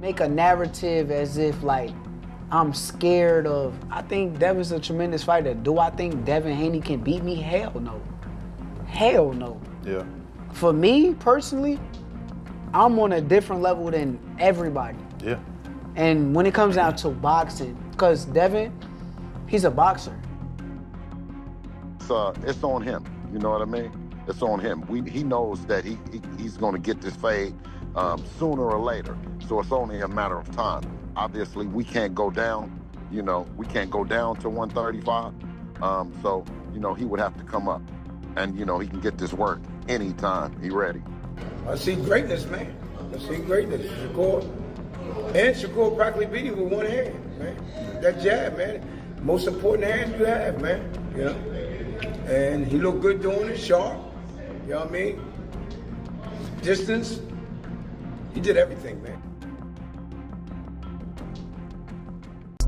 Make a narrative as if like I'm scared of. I think Devin's a tremendous fighter. Do I think Devin Haney can beat me? Hell no. Hell no. Yeah. For me personally, I'm on a different level than everybody. Yeah. And when it comes down to boxing, because Devin, he's a boxer. It's on him. You know what I mean? It's on him. He knows that he's going to get this fade sooner or later. So it's only a matter of time. Obviously, we can't go down. You know, we can't go down to 135. So, you know, he would have to come up. And, you know, he can get this work anytime. He ready. I see greatness, man. I see greatness. Shakur practically beat him with one hand, man. That jab, man. Most important hand you have, man. You know? And he looked good doing it, sharp. You know what I mean? Distance. He did everything, man.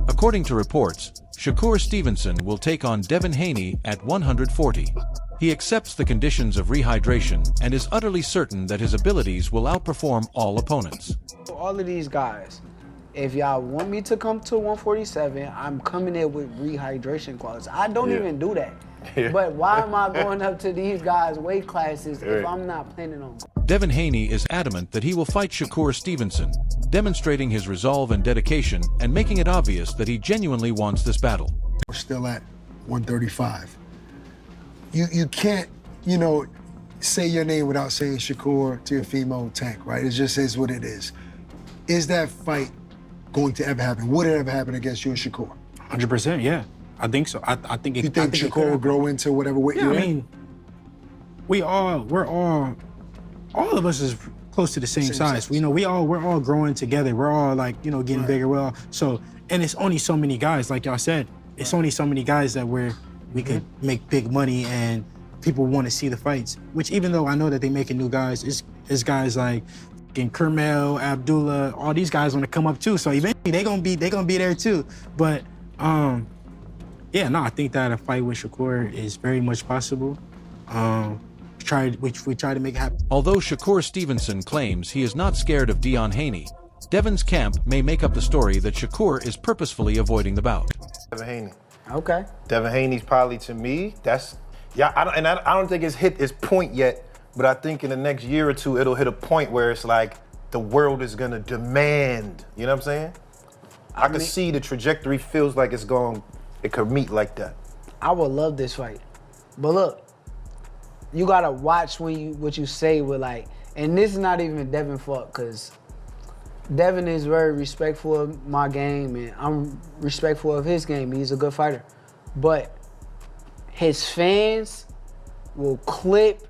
According to reports, Shakur Stevenson will take on Devin Haney at 140. He accepts the conditions of rehydration and is utterly certain that his abilities will outperform all opponents. All of these guys, if y'all want me to come to 147, I'm coming in with rehydration clause. I don't even do that. Yeah. But why am I going up to these guys' weight classes if I'm not planning on? Devin Haney is adamant that he will fight Shakur Stevenson, demonstrating his resolve and dedication and making it obvious that he genuinely wants this battle. We're still at 135. You can't, you know, say your name without saying Shakur to your female tank, right? It just is what it is. Is that fight going to ever happen? Would it ever happen against you and Shakur? 100%, yeah. I think so. I think it. You think Shakur will grow into whatever weight you're in? I mean, we're all of us is close to the same size. You know, we're all growing together. We're all like, you know, getting bigger. Well, so, and it's only so many guys, like y'all said. It's only so many guys that we could make big money and people want to see the fights. Which even though I know that they making new guys, it's guys like Kermel, Abdullah, all these guys want to come up too. So eventually they gonna be there too. But yeah, no, I think that a fight with Shakur is very much possible. We try to make it happen. Although Shakur Stevenson claims he is not scared of Devin Haney, Devin's camp may make up the story that Shakur is purposefully avoiding the bout. Devin Haney. Okay. Devin Haney's probably, to me, I don't think it's hit its point yet, but I think in the next year or two, it'll hit a point where it's like the world is gonna demand, you know what I'm saying? I can see the trajectory feels like it could meet like that. I would love this fight. But look, you gotta watch what you say with like, and this is not even Devin's fault, because Devin is very respectful of my game and I'm respectful of his game. He's a good fighter. But his fans will clip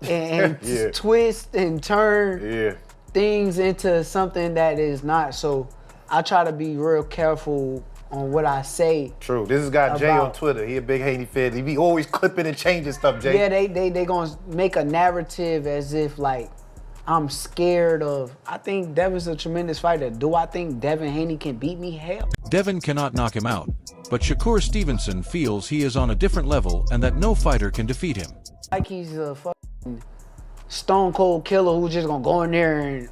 and twist and turn things into something that is not. So I try to be real careful on what I say. True. This is guy Jay on Twitter. He a big Haney fan. He be always clipping and changing stuff, Jay. Yeah, they gonna make a narrative as if like I'm scared of. I think Devin's a tremendous fighter. Do I think Devin Haney can beat me? Hell. Devin cannot knock him out, but Shakur Stevenson feels he is on a different level and that no fighter can defeat him. Like he's a fucking stone cold killer who's just gonna go in there and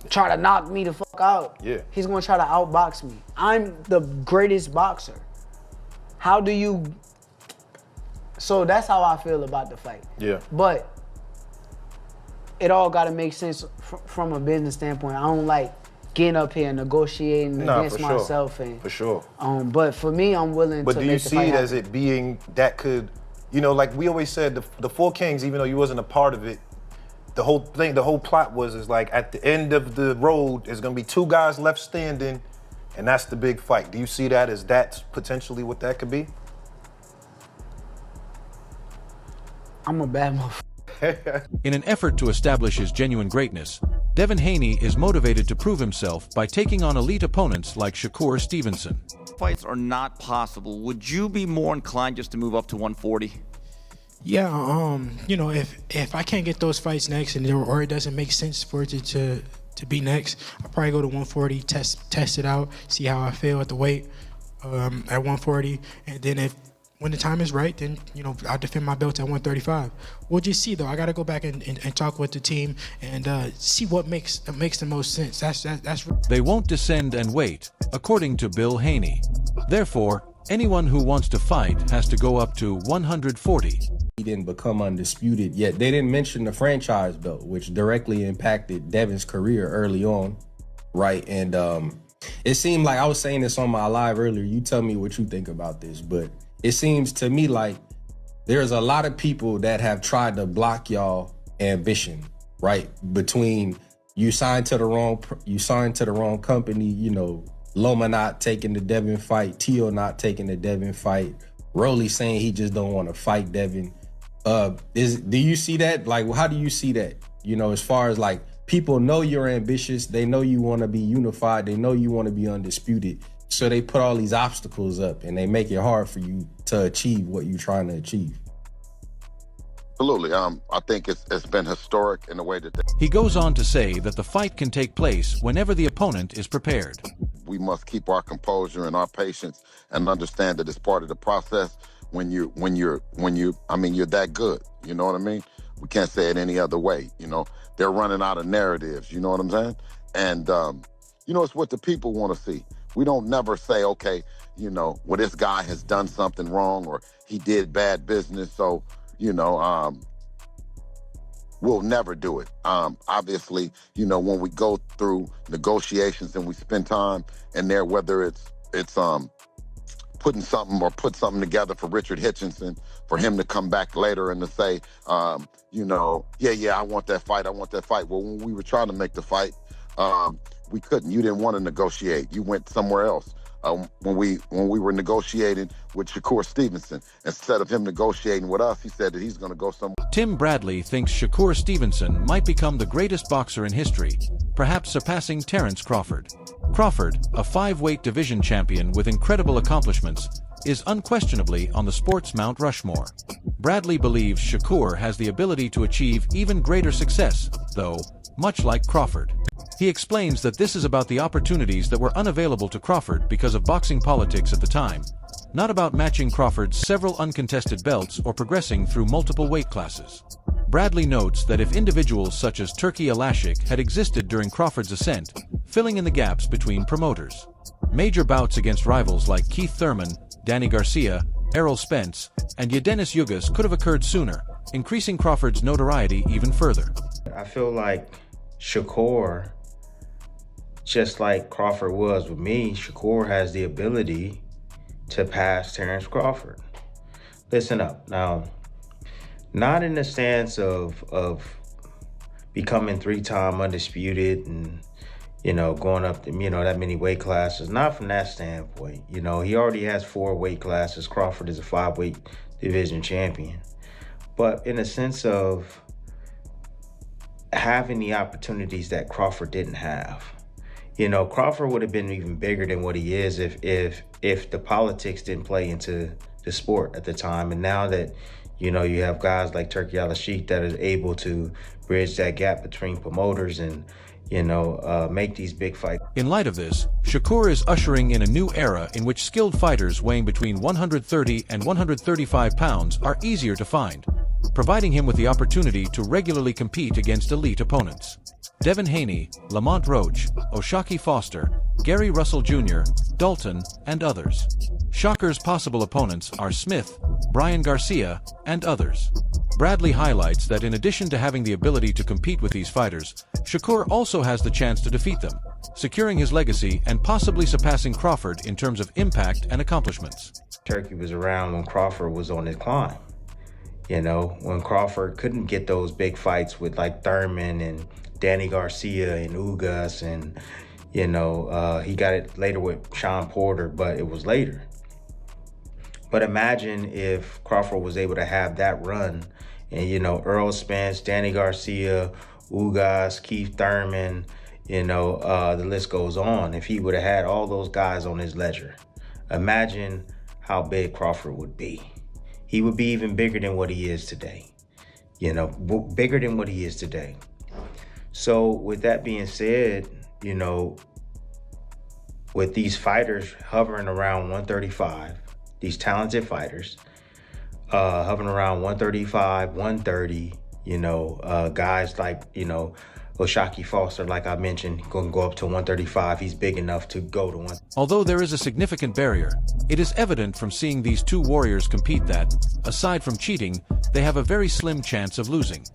try to knock me the fuck out. Yeah. He's gonna try to outbox me. I'm the greatest boxer. How do you? So that's how I feel about the fight. Yeah. But it all gotta make sense from a business standpoint. I don't like getting up here and negotiating against myself. And, for sure. But for me, I'm willing to make the fight. But do you see it as it being that could, you know, like we always said, the Four Kings, even though you wasn't a part of it, the whole plot is like at the end of the road, there's gonna be two guys left standing, and that's the big fight. Do you see that as that's potentially what that could be? I'm a bad motherfucker. In an effort to establish his genuine greatness, Devin Haney is motivated to prove himself by taking on elite opponents like Shakur Stevenson. Fights are not possible. Would you be more inclined just to move up to 140? Yeah, you know, if I can't get those fights next or it doesn't make sense for it to be next, I'll probably go to 140, test it out, see how I feel at the weight at 140, and then if when the time is right, then, you know, I'll defend my belt at 135. We'll just see, though. I got to go back and talk with the team and see what makes the most sense. That's. They won't descend and wait, according to Bill Haney. Therefore, anyone who wants to fight has to go up to 140. He didn't become undisputed yet. They didn't mention the franchise belt, which directly impacted Devin's career early on, right? And it seemed like, I was saying this on my live earlier, you tell me what you think about this, but it seems to me like there's a lot of people that have tried to block y'all ambition, right? Between you signed to the wrong company, you know, Loma not taking the Devin fight, Tio not taking the Devin fight, Rolly saying he just don't want to fight Devin. Do you see that? Like, how do you see that? You know, as far as like, people know you're ambitious, they know you want to be unified, they know you want to be undisputed. So they put all these obstacles up and they make it hard for you to achieve what you're trying to achieve. Absolutely. I think it's been historic in the way that He goes on to say that the fight can take place whenever the opponent is prepared. we must keep our composure and our patience and understand that it's part of the process when you're that good. You know what I mean? We can't say it any other way. You know, they're running out of narratives. You know what I'm saying? And, you know, it's what the people want to see. We don't never say, okay, you know, well, this guy has done something wrong or he did bad business. So, you know, we'll never do it. Obviously, you know, when we go through negotiations and we spend time in there, whether it's put something together for Richard Hitchinson, for him to come back later and to say, you know, yeah, I want that fight. Well, when we were trying to make the fight, we couldn't. You didn't want to negotiate. You went somewhere else. When we were negotiating with Shakur Stevenson, instead of him negotiating with us, he said that he's going to go somewhere. Tim Bradley thinks Shakur Stevenson might become the greatest boxer in history, perhaps surpassing Terence Crawford. Crawford, a 5-weight division champion with incredible accomplishments, is unquestionably on the sport's Mount Rushmore. Bradley believes Shakur has the ability to achieve even greater success, though, much like Crawford. He explains that this is about the opportunities that were unavailable to Crawford because of boxing politics at the time, not about matching Crawford's several uncontested belts or progressing through multiple weight classes. Bradley notes that if individuals such as Turki Alashik had existed during Crawford's ascent, filling in the gaps between promoters, major bouts against rivals like Keith Thurman, Danny Garcia, Errol Spence, and Yadenis Ugas could have occurred sooner, increasing Crawford's notoriety even further. I feel like Shakur, just like Crawford was with me, Shakur has the ability to pass Terence Crawford. Listen up. Now, not in the sense of becoming 3-time undisputed and, you know, going up to, you know, that many weight classes. Not from that standpoint. You know, he already has 4 weight classes. Crawford is a 5-weight division champion. But in a sense of having the opportunities that Crawford didn't have. You know, Crawford would have been even bigger than what he is if the politics didn't play into the sport at the time. And now that, you know, you have guys like Turki Alashik that is able to bridge that gap between promoters and, you know, make these big fights. In light of this, Shakur is ushering in a new era in which skilled fighters weighing between 130 and 135 pounds are easier to find, providing him with the opportunity to regularly compete against elite opponents. Devin Haney, Lamont Roach, O'Shaquie Foster, Gary Russell Jr., Dalton, and others. Shakur's possible opponents are Smith, Brian Garcia, and others. Bradley highlights that in addition to having the ability to compete with these fighters, Shakur also has the chance to defeat them, securing his legacy and possibly surpassing Crawford in terms of impact and accomplishments. Turki was around when Crawford was on his climb. You know, when Crawford couldn't get those big fights with like Thurman and Danny Garcia and Ugas, and, you know, he got it later with Sean Porter, but it was later. But imagine if Crawford was able to have that run and, you know, Errol Spence, Danny Garcia, Ugas, Keith Thurman, you know, the list goes on. If he would have had all those guys on his ledger, imagine how big Crawford would be. He would be even bigger than what he is today. You know, bigger than what he is today. So with that being said, you know, with these fighters hovering around 135, these talented fighters, hovering around 135, 130. Guys like, Oshaki Foster, like I mentioned, going to go up to 135. He's big enough to go to one. Although there is a significant barrier, it is evident from seeing these two warriors compete that, aside from cheating, they have a very slim chance of losing.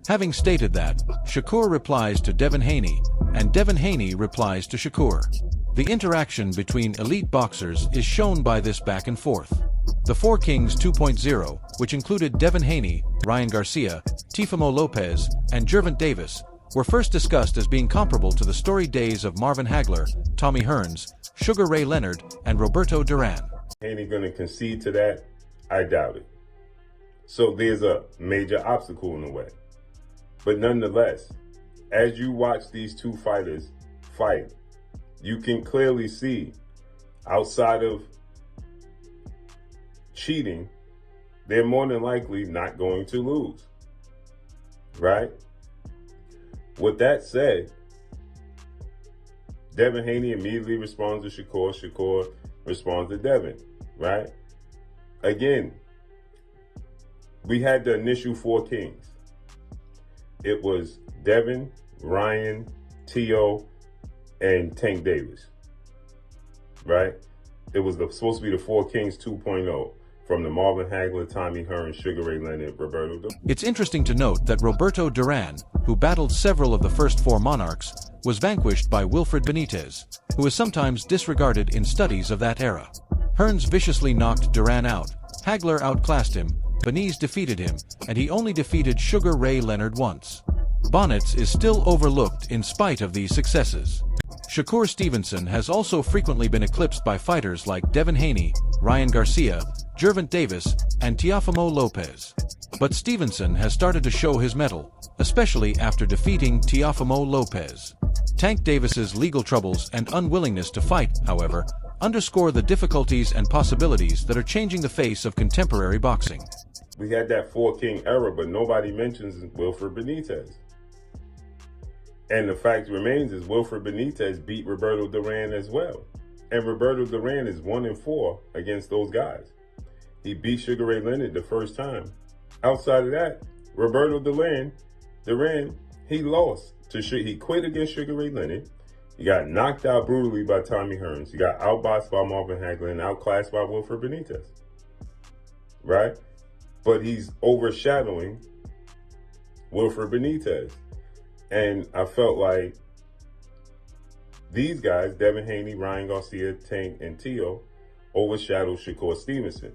Having stated that, Shakur replies to Devin Haney, and Devin Haney replies to Shakur. The interaction between elite boxers is shown by this back and forth. The Four Kings 2.0, which included Devin Haney, Ryan Garcia, Teofimo Lopez, and Gervonta Davis, were first discussed as being comparable to the storied days of Marvin Hagler, Tommy Hearns, Sugar Ray Leonard, and Roberto Duran. Haney going to concede to that? I doubt it. So there's a major obstacle in the way. But nonetheless, as you watch these two fighters fight, you can clearly see, outside of cheating, they're more than likely not going to lose, right? With that said, Devin Haney immediately responds to Shakur. Shakur responds to Devin, right? Again, we had the initial Four Kings. It was Devin, Ryan, Tio, and Tank Davis, right? It was supposed to be the Four Kings 2.0. From the Marvin Hagler, Tommy Hearns, Sugar Ray Leonard, Roberto Duran. It's interesting to note that Roberto Duran, who battled several of the first four monarchs, was vanquished by Wilfred Benitez, who is sometimes disregarded in studies of that era. Hearns viciously knocked Duran out, Hagler outclassed him, Benitez defeated him, and he only defeated Sugar Ray Leonard once. Bonnets is still overlooked in spite of these successes. Shakur Stevenson has also frequently been eclipsed by fighters like Devin Haney, Ryan Garcia, Gervonta Davis, and Teofimo Lopez. But Stevenson has started to show his mettle, especially after defeating Teofimo Lopez. Tank Davis's legal troubles and unwillingness to fight, however, underscore the difficulties and possibilities that are changing the face of contemporary boxing. We had that Four King era, but nobody mentions Wilfred Benitez. And the fact remains is Wilfred Benitez beat Roberto Duran as well. And Roberto Duran is 1-4 against those guys. He beat Sugar Ray Leonard the first time. Outside of that, Roberto Duran, he lost to he quit against Sugar Ray Leonard. He got knocked out brutally by Tommy Hearns. He got outboxed by Marvin Hagler and outclassed by Wilfred Benitez. Right? But he's overshadowing Wilfred Benitez. And I felt like these guys, Devin Haney, Ryan Garcia, Tank, and Tio, overshadowed Shakur Stevenson.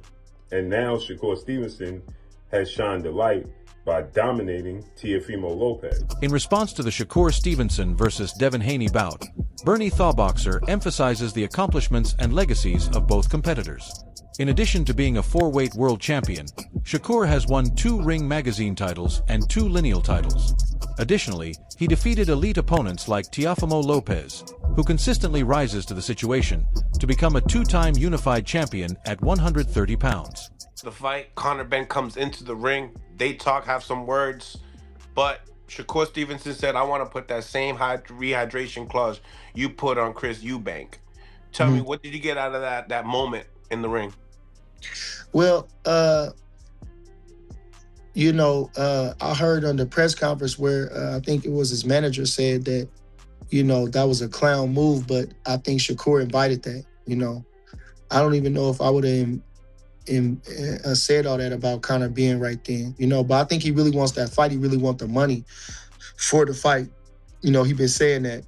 And now Shakur Stevenson has shined the light by dominating Teofimo Lopez. In response to the Shakur Stevenson versus Devin Haney bout, Bernie Thawboxer emphasizes the accomplishments and legacies of both competitors. In addition to being a four-weight world champion, Shakur has won 2 Ring Magazine titles and 2 lineal titles. Additionally, he defeated elite opponents like Teofimo Lopez, who consistently rises to the situation to become a 2-time unified champion at 130 pounds. The fight, Conor Ben comes into the ring, they talk, have some words, but Shakur Stevenson said, I want to put that same rehydration clause you put on Chris Eubank. Tell me, what did you get out of that moment in the ring? Well, I heard on the press conference where I think it was his manager said that, that was a clown move, but I think Shakur invited that, I don't even know if I would have said all that about Conor being right then, but I think he really wants that fight. He really wants the money for the fight. He been saying that,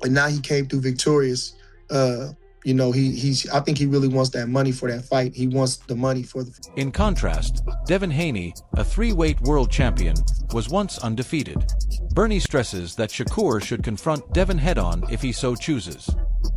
and now he came through victorious. I think he really wants that money for that fight. He wants the money for the fight. In contrast, Devin Haney, a 3-weight world champion, was once undefeated. Bernie stresses that Shakur should confront Devin head-on if he so chooses.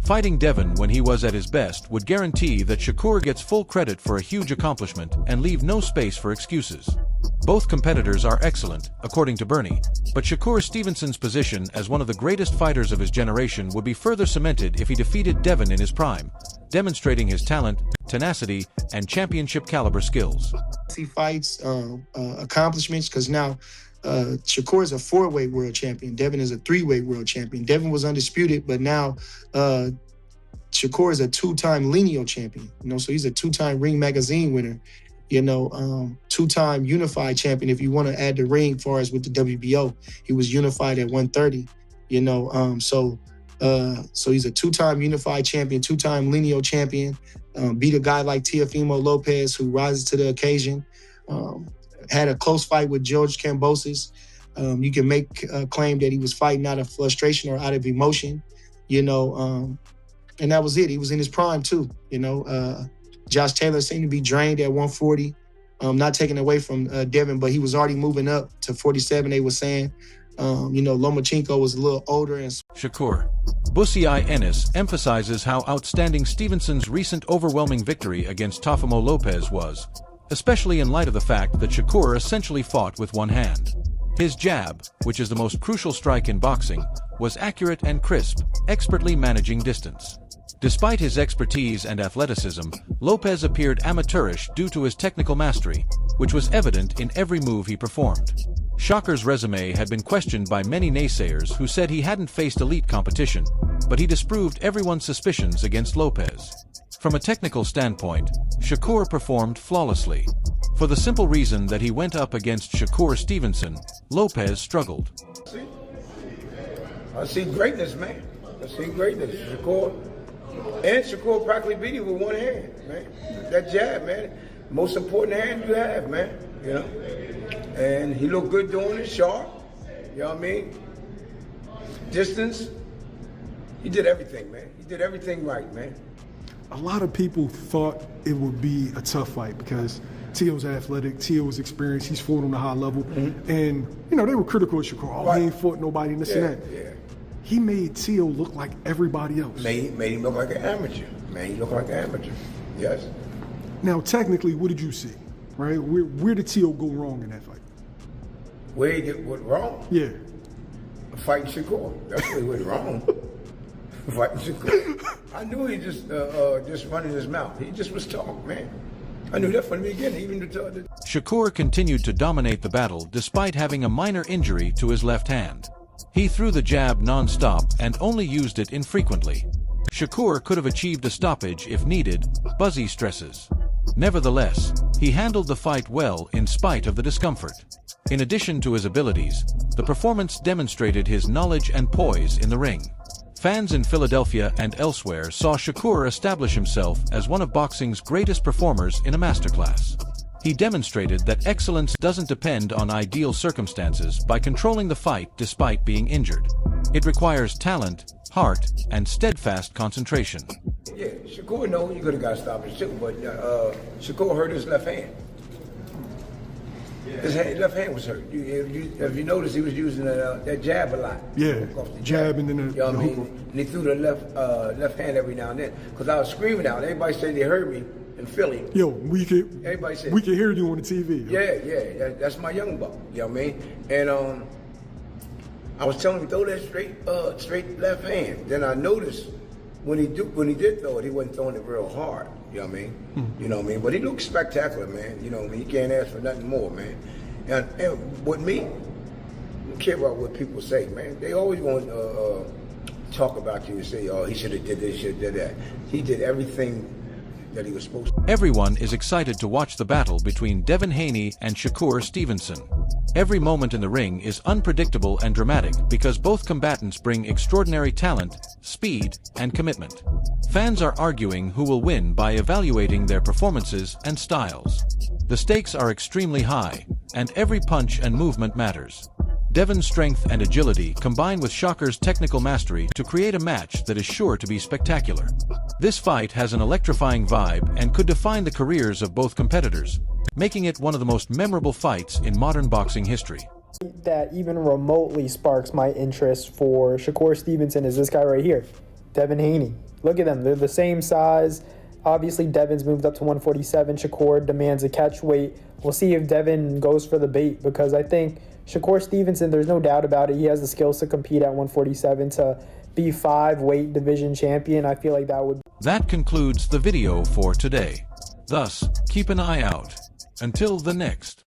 Fighting Devin when he was at his best would guarantee that Shakur gets full credit for a huge accomplishment and leave no space for excuses. Both competitors are excellent, according to Bernie, but Shakur Stevenson's position as one of the greatest fighters of his generation would be further cemented if he defeated Devin in his prime, demonstrating his talent, tenacity, and championship-caliber skills. He fights accomplishments because now Shakur is a 4-weight world champion. Devin is a 3-weight world champion. Devin was undisputed, but now Shakur is a 2-time lineal champion. So he's a 2-time Ring Magazine winner. Two-time unified champion. If you want to add the ring, far as with the WBO, he was unified at 130. So he's a two-time unified champion, two-time lineal champion. Beat a guy like Teofimo Lopez, who rises to the occasion. Had a close fight with George Kambosos. You can make a claim that he was fighting out of frustration or out of emotion, and that was it. He was in his prime too, Josh Taylor seemed to be drained at 140. Not taken away from Devin, but he was already moving up to 47, they were saying. Lomachenko was a little older. Shakur. Busi I. Ennis emphasizes how outstanding Stevenson's recent overwhelming victory against Teofimo Lopez was, especially in light of the fact that Shakur essentially fought with one hand. His jab, which is the most crucial strike in boxing, was accurate and crisp, expertly managing distance. Despite his expertise and athleticism, Lopez appeared amateurish due to his technical mastery, which was evident in every move he performed. Shakur's resume had been questioned by many naysayers who said he hadn't faced elite competition, but he disproved everyone's suspicions against Lopez. From a technical standpoint, Shakur performed flawlessly. For the simple reason that he went up against Shakur Stevenson, Lopez struggled. I see greatness, man. I see greatness. Shakur practically beat him with one hand, man. That jab, man. Most important hand you have, man. And he looked good doing it, sharp. You know what I mean? Distance. He did everything, man. He did everything right, man. A lot of people thought it would be a tough fight because Teo's athletic, Teo's experienced, he's fought on a high level. Mm-hmm. And, they were critical of Shakur. He ain't fought nobody and this and that. Yeah. He made Teo look like everybody else. Made him look like an amateur. Made him look like an amateur. Yes. Now, technically, what did you see? Right? Where did Teo go wrong in that fight? Where he went wrong? Yeah. Fighting Shakur. That's where he went wrong. Fighting Shakur. I knew he just running his mouth. He just was talking, man. I knew that from the beginning. Even the Shakur continued to dominate the battle despite having a minor injury to his left hand. He threw the jab non-stop and only used it infrequently. Shakur could have achieved a stoppage if needed, Buzzy stresses. Nevertheless, he handled the fight well in spite of the discomfort. In addition to his abilities, the performance demonstrated his knowledge and poise in the ring. Fans in Philadelphia and elsewhere saw Shakur establish himself as one of boxing's greatest performers in a masterclass. He demonstrated that excellence doesn't depend on ideal circumstances by controlling the fight despite being injured. It requires talent, heart, and steadfast concentration. Yeah, Shakur knows you could have got stopped too, but Shakur hurt his left hand. His left hand was hurt. If you notice, he was using that jab a lot. Yeah, jab and then the hook. And he threw the left hand every now and then. Because I was screaming out. Everybody said they heard me in Philly. Yo, we could hear you on the TV. Yo. Yeah, that's my young buck. You know what I mean? And I was telling him to throw that straight left hand. Then I noticed when he did throw it, he wasn't throwing it real hard. You know what I mean? Mm-hmm. You know what I mean? But he looked spectacular, man. You know what I mean? You can't ask for nothing more, man. And with me, I don't care about what people say, man. They always want to talk about you and say, oh, he should have did this, should have did that. He did everything that he was supposed to. Everyone is excited to watch the battle between Devin Haney and Shakur Stevenson. Every moment in the ring is unpredictable and dramatic because both combatants bring extraordinary talent, speed, and commitment. Fans are arguing who will win by evaluating their performances and styles. The stakes are extremely high, and every punch and movement matters. Devin's strength and agility combine with Shakur's technical mastery to create a match that is sure to be spectacular. This fight has an electrifying vibe and could define the careers of both competitors, making it one of the most memorable fights in modern boxing history. That even remotely sparks my interest for Shakur Stevenson is this guy right here, Devin Haney. Look at them, they're the same size. Obviously, Devin's moved up to 147. Shakur demands a catch weight. We'll see if Devin goes for the bait because I think Shakur Stevenson, there's no doubt about it, he has the skills to compete at 147 to be 5 weight division champion. I feel like that would... That concludes the video for today. Thus, keep an eye out. Until the next.